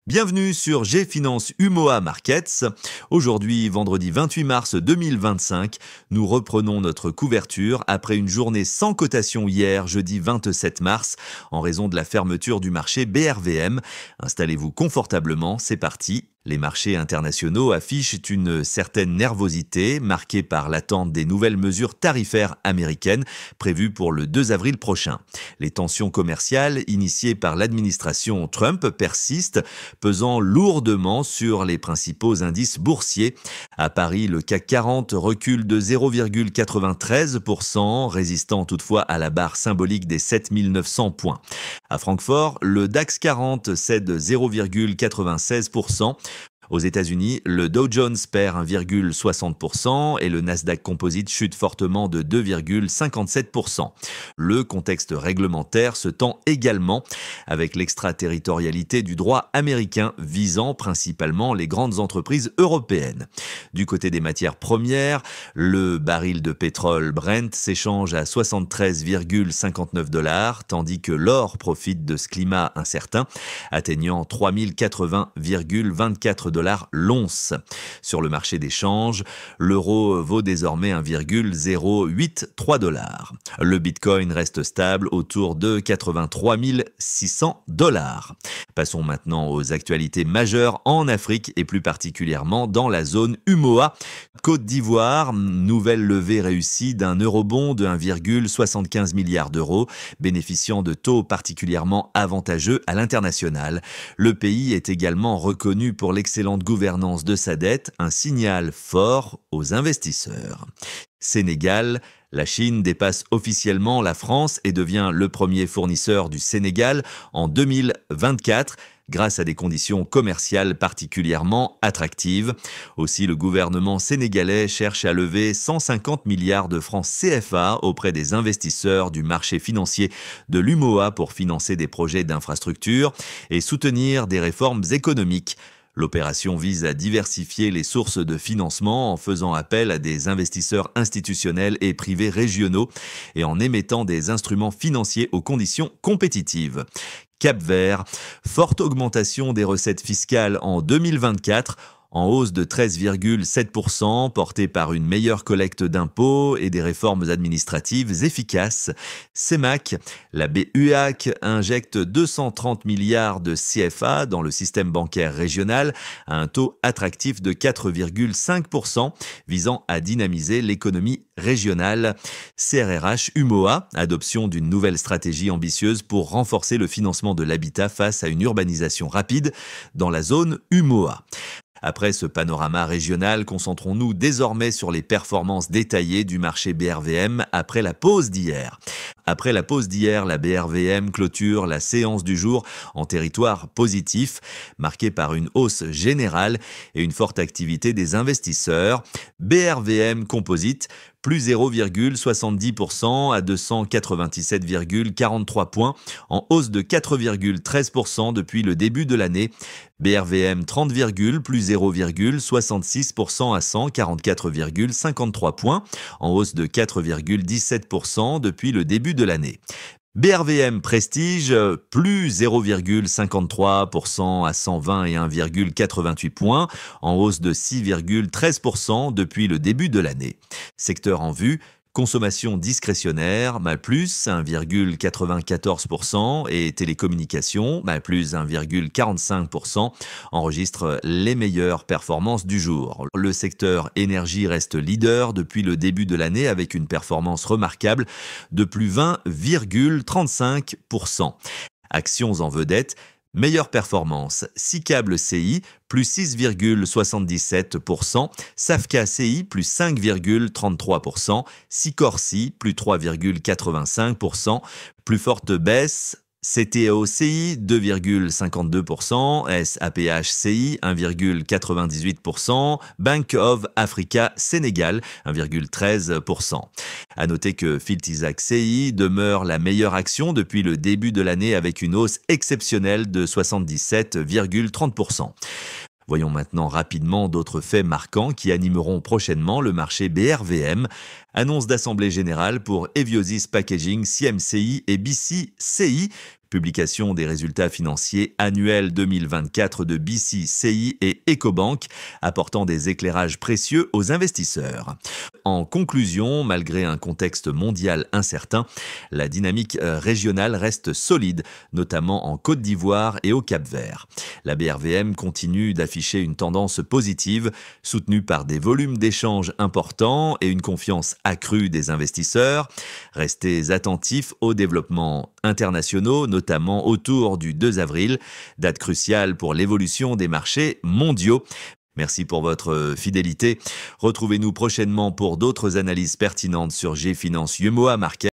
Bienvenue sur G-Finance Umoa Markets. Aujourd'hui, vendredi 28 mars 2025, nous reprenons notre couverture après une journée sans cotation hier, jeudi 27 mars, en raison de la fermeture du marché BRVM. Installez-vous confortablement, c'est parti. Les marchés internationaux affichent une certaine nervosité marquée par l'attente des nouvelles mesures tarifaires américaines prévues pour le 2 avril prochain. Les tensions commerciales initiées par l'administration Trump persistent, pesant lourdement sur les principaux indices boursiers. À Paris, le CAC 40 recule de 0,93%, résistant toutefois à la barre symbolique des 7900 points. À Francfort, le DAX 40 cède 0,96%. Aux États-Unis, le Dow Jones perd 1,60% et le Nasdaq Composite chute fortement de 2,57%. Le contexte réglementaire se tend également avec l'extraterritorialité du droit américain visant principalement les grandes entreprises européennes. Du côté des matières premières, le baril de pétrole Brent s'échange à 73,59 $, tandis que l'or profite de ce climat incertain, atteignant 3080,24 $ l'once. Sur le marché des changes, l'euro vaut désormais 1,083 $. Le bitcoin reste stable autour de 83 600 $. Passons maintenant aux actualités majeures en Afrique et plus particulièrement dans la zone UMOA. Côte d'Ivoire, nouvelle levée réussie d'un eurobond de 1,75 milliard d'euros, bénéficiant de taux particulièrement avantageux à l'international. Le pays est également reconnu pour l'excellente gouvernance de sa dette, un signal fort aux investisseurs. Sénégal, la Chine dépasse officiellement la France et devient le premier fournisseur du Sénégal en 2024. Grâce à des conditions commerciales particulièrement attractives. Aussi, le gouvernement sénégalais cherche à lever 150 milliards de francs CFA auprès des investisseurs du marché financier de l'UMOA pour financer des projets d'infrastructure et soutenir des réformes économiques. L'opération vise à diversifier les sources de financement en faisant appel à des investisseurs institutionnels et privés régionaux et en émettant des instruments financiers aux conditions compétitives. Cap-Vert, forte augmentation des recettes fiscales en 2024, en hausse de 13,7%, portée par une meilleure collecte d'impôts et des réformes administratives efficaces. CEMAC, la BUAC injecte 230 milliards de CFA dans le système bancaire régional à un taux attractif de 4,5%, visant à dynamiser l'économie régionale. CRRH UMOA, adoption d'une nouvelle stratégie ambitieuse pour renforcer le financement de l'habitat face à une urbanisation rapide dans la zone UMOA. Après ce panorama régional, concentrons-nous désormais sur les performances détaillées du marché BRVM après la pause d'hier. Après la pause d'hier, la BRVM clôture la séance du jour en territoire positif, marqué par une hausse générale et une forte activité des investisseurs. BRVM Composite, plus 0,70% à 297,43 points, en hausse de 4,13% depuis le début de l'année. BRVM 30, plus 0,66% à 144,53 points, en hausse de 4,17% depuis le début de l'année. BRVM Prestige, plus 0,53% à 121,88 points, en hausse de 6,13% depuis le début de l'année. Secteur en vue, consommation discrétionnaire, plus 1,94% et télécommunications, plus 1,45%, enregistrent les meilleures performances du jour. Le secteur énergie reste leader depuis le début de l'année avec une performance remarquable de plus 20,35%. Actions en vedette, meilleure performance, Sicable CI, plus 6,77%, Safca CI, plus 5,33%, Sicorsi, plus 3,85%, plus forte baisse, CTOCI 2,52%, SAPHCI 1,98%, Bank of Africa Sénégal 1,13%. À noter que Filtisac CI demeure la meilleure action depuis le début de l'année avec une hausse exceptionnelle de 77,30%. Voyons maintenant rapidement d'autres faits marquants qui animeront prochainement le marché BRVM. Annonce d'assemblée générale pour Eviosis Packaging, CMCI et BCCI. Publication des résultats financiers annuels 2024 de BCCI et Ecobank, apportant des éclairages précieux aux investisseurs. En conclusion, malgré un contexte mondial incertain, la dynamique régionale reste solide, notamment en Côte d'Ivoire et au Cap-Vert. La BRVM continue d'afficher une tendance positive, soutenue par des volumes d'échanges importants et une confiance accrue des investisseurs. Restez attentifs aux développements internationaux, notamment autour du 2 avril, date cruciale pour l'évolution des marchés mondiaux. Merci pour votre fidélité. Retrouvez-nous prochainement pour d'autres analyses pertinentes sur Gfinance Yumoa Market.